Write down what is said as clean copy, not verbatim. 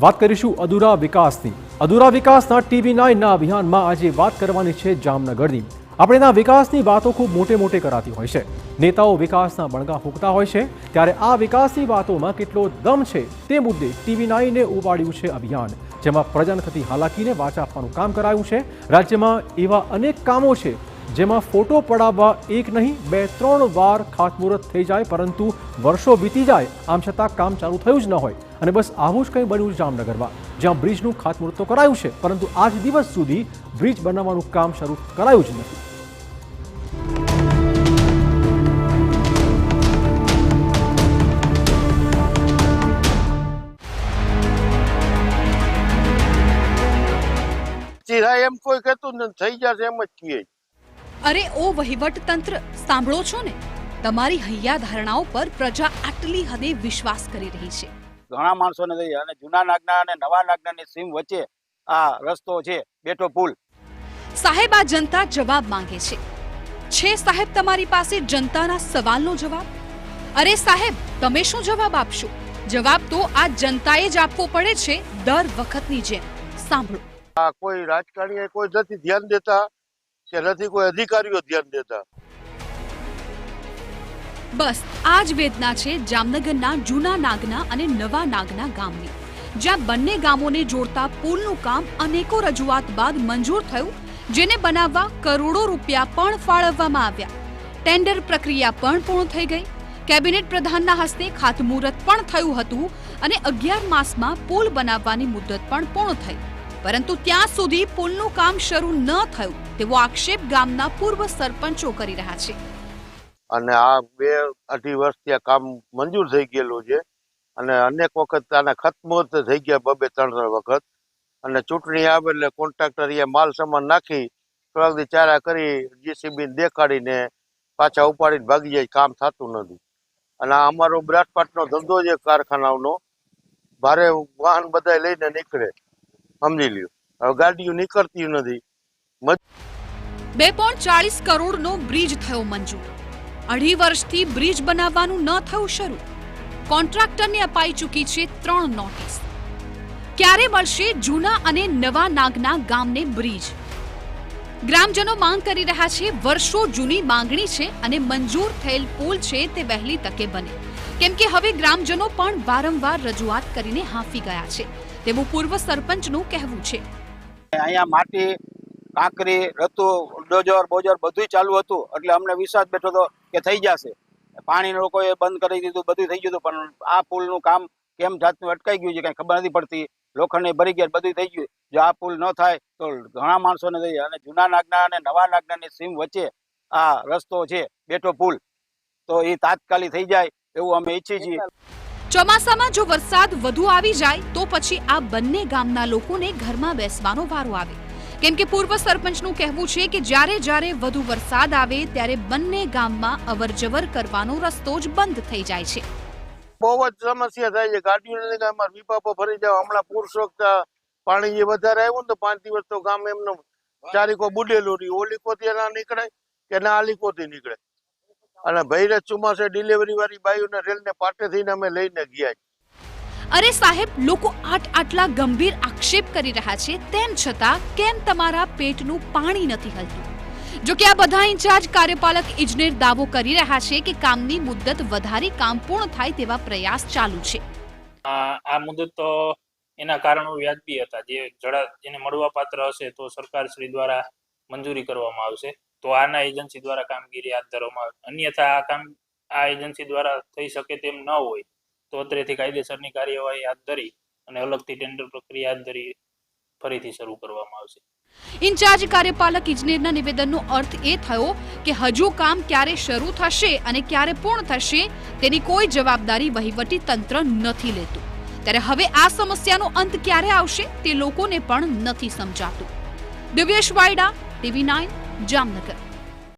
વાત કરીશું અધૂરા વિકાસની. અધૂરા વિકાસના TV9 અભિયાનમાં આજે વાત કરવાની છે જામનગરની. આપણે વિકાસની વાતો ખૂબ મોટે કરાતી હોય છે. નેતાઓ વિકાસના બણગા ફૂંકતા હોય છે, ત્યારે આ વિકાસની વાતોમાં કેટલો દમ છે તે મુદ્દે TV9એ ઉપાડ્યું છે અભિયાન, જેમાં પ્રજાને થતી હાલાકીને વાચા આપવાનું કામ કરાયું છે. રાજ્યમાં એવા અનેક કામો છે જેમાં ફોટો પડાવવા એક નહીં 2-3 વાર ખાતમુહૂર્ત થઈ જાય, પરંતુ વર્ષો વીતી જાય આમ છતાં કામ ચાલુ થયું જ ન હોય. અને બસ આવું જ કંઈ બન્યું જામનગરમાં, જ્યાં બ્રિજનું ખાતમુહૂર્ત તો કરાયું છે, પરંતુ આજ દિવસ સુધી બ્રિજ બનાવવાનું કામ શરૂ કરાયું જ નથી. એમ કોઈ કહેતું નથી, થઈ જશે એમ જ કહીએ. અરે ઓ વહીવટ તંત્ર, સાંભળો છો ને? તમારી હૈયા ધારણાઓ પર પ્રજા આટલી હદે વિશ્વાસ કરી રહી છે. ઘણા માણસોને થઈ અને જૂના નાગના અને નવા નાગનાની સીમ વચ્ચે આ રસ્તો છે, બેઠો પુલ. સાહેબ, આ જનતા જવાબ માંગે છે સાહેબ તમારી પાસે જનતાના સવાલનો જવાબ? અરે સાહેબ, તમે શું જવાબ આપશો? જવાબ તો આ જનતાએ જ આપવો પડે છે, દર વખતની જેમ. સાંભળો. કોઈ રાજકારણી કોઈ નથી ધ્યાન દેતા કે નથી કોઈ અધિકારીઓ ધ્યાન દેતા. બસ આ જ વેદના છે જામનગરના જૂના નાગના અને નવા નાગના ગામની, જ્યાં બંને ગામોને જોડતા પુલનું કામ અનેકો રજૂઆત બાદ મંજૂર થયું, જેને બનાવવા કરોડો રૂપિયા પણ ફાળવવામાં આવ્યા. ટેન્ડર પ્રક્રિયા પણ પૂર્ણ થઈ ગઈ. કેબિનેટ પ્રધાનના હસ્તે ખાતમુહૂર્ત પણ થયું હતું અને 11 માસમાં પુલ બનાવવાની મુદત પણ પૂર્ણ થઈ. પરંતુ ત્યાં સુધી પુલનું કામ શરૂ ન થયું તેવો આક્ષેપ ગામના પૂર્વ સરપંચો કરી રહ્યા છે. અને આ 2-2.5 વર્ષથી આ કામ મંજૂર થઈ ગયેલું છે અને અનેક વખત આના ખાતમુહૂર્ત થઈ ગયા, 2-3 વખત. અને ચૂંટણી આવે એટલે કોન્ટ્રાક્ટર એ માલ સામાન નાખી થોડાક દી ચારા કરી JCB દેખાડીને પાછા ઉપાડીને ભાગી જાય, કામ થતું નથી. અને આ અમારો બ્રાટપાટનો ધંધો છે, કારખાનાનો. ભારે વાહન બધા લઈને નીકળે, સમજી લ્યો. હવે ગાડીઓ નીકળતી નથી. 2.40 કરોડનો બ્રિજ થયો મંજૂર. 2.5 વર્ષથી બ્રિજ બનાવવાનું ન થયું શરૂ. કોન્ટ્રાક્ટરને અપાઈ ચૂકી છે 3 નોટિસ. ક્યારે મળશે જૂના અને નવા નાગના ગામને બ્રિજ? ગ્રામજનો માંગ કરી રહ્યા છે. વર્ષો જૂની માંગણી છે અને મંજૂર થયેલ પુલ છે તે વહેલી તકે બને, કેમ કે હવે ગ્રામજનો પણ વારંવાર રજૂઆત કરીને હાંફી ગયા છે તેવું પૂર્વ સરપંચનું કહેવું છે. અહીંયા માટી, કાંકરી, રતું, ડોજર બોજર બધું ચાલુ હતું, એટલે અમને વિશ્વાસ બેઠો હતો કે થઈ જશે. પાણી લોકોએ બંધ કરી દીધું, બધું થઈ ગયું, પણ આ પુલનું કામ કેમ જાતનું અટકાઈ ગયું છે કઈ ખબર નથી પડતી. લોખંડને ભરી ગયા, બધું થઈ ગયું. જો આ પુલ ન થાય તો ઘણા માણસોને થઈ અને જૂના નાગના અને નવા નાગનાની સીમ વચ્ચે આ રસ્તો છે, બેઠો પુલ, તો એ તાત્કાલિક થઈ જાય એવું અમે ઈચ્છીએ છીએ. ચોમાસામાં જો વરસાદ વધુ આવી જાય તો પછી આ બંને ગામના લોકોને ઘરમાં બેસવાનો વારો આવે, કેમ કે પૂર્વ સરપંચનું કહેવું છે કે જ્યારે વધુ વરસાદ આવે ત્યારે બંને ગામમાં અવરજવર કરવાનો રસ્તો જ બંધ થઈ જાય છે. બહુ જ સમસ્યા થાય છે. ગાડીઓને અમારા વિપાપો ફરી જાવ. હમણાં પુરુષોક્ત પાણી જે વધારે આવ્યું ને તો 5 દિવસ તો ગામ એમનો ચારીકો બુડેલું રહ્યું. ઓલીકોથી ના નીકળે કે ના આલીકોથી નીકળે. અને ભૈરજ ચોમાસે ડિલિવરી વાળી બાઈઓને રેલને પાટે થઈને અમે લઈને ગયા. અરે સાહેબ, લોકો આટલા ગંભીર આક્ષેપ કરી રહ્યા છે, તેમ છતાં કેમ તમારા પેટનું પાણી નથી હલતું? જો કે આ બધા ઇન્ચાર્જ કાર્યપાલક ઇજનેર દાવો કરી રહ્યા છે કે કામની મુદત વધારી કામ પૂર્ણ થાય તેવા પ્રયાસ ચાલુ છે. આ મુદત તો એના કારણો વ્યાજબી હતા. જેને મળવા પાત્ર હશે તો સરકાર શ્રી દ્વારા મંજૂરી કરવામાં આવશે, તો આના એજન્સી દ્વારા કામગીરી હાથ ધરવામાં આવે. અન્યથા આ કામ આ એજન્સી દ્વારા થઈ શકે તેમ ન હોય તો અત્રેથી કાયદેસરની કાર્યવાહી હાથ ધરી અને અલગથી ટેન્ડર પ્રક્રિયા હાથ ધરી ફરીથી શરૂ કરવામાં આવશે. ઇન્ચાર્જ કાર્યપાલક ઇજનેરના નિવેદનનો અર્થ એ થયો કે હજુ કામ ક્યારે શરૂ થશે અને ક્યારે પૂર્ણ થશે તેની કોઈ જવાબદારી વહીવટી તંત્ર નથી લેતું. ત્યારે હવે આ સમસ્યાનો અંત ક્યારે આવશે તે લોકોને પણ નથી સમજાતું. દિવ્યેશ વાયડા, TV9, જામનગર.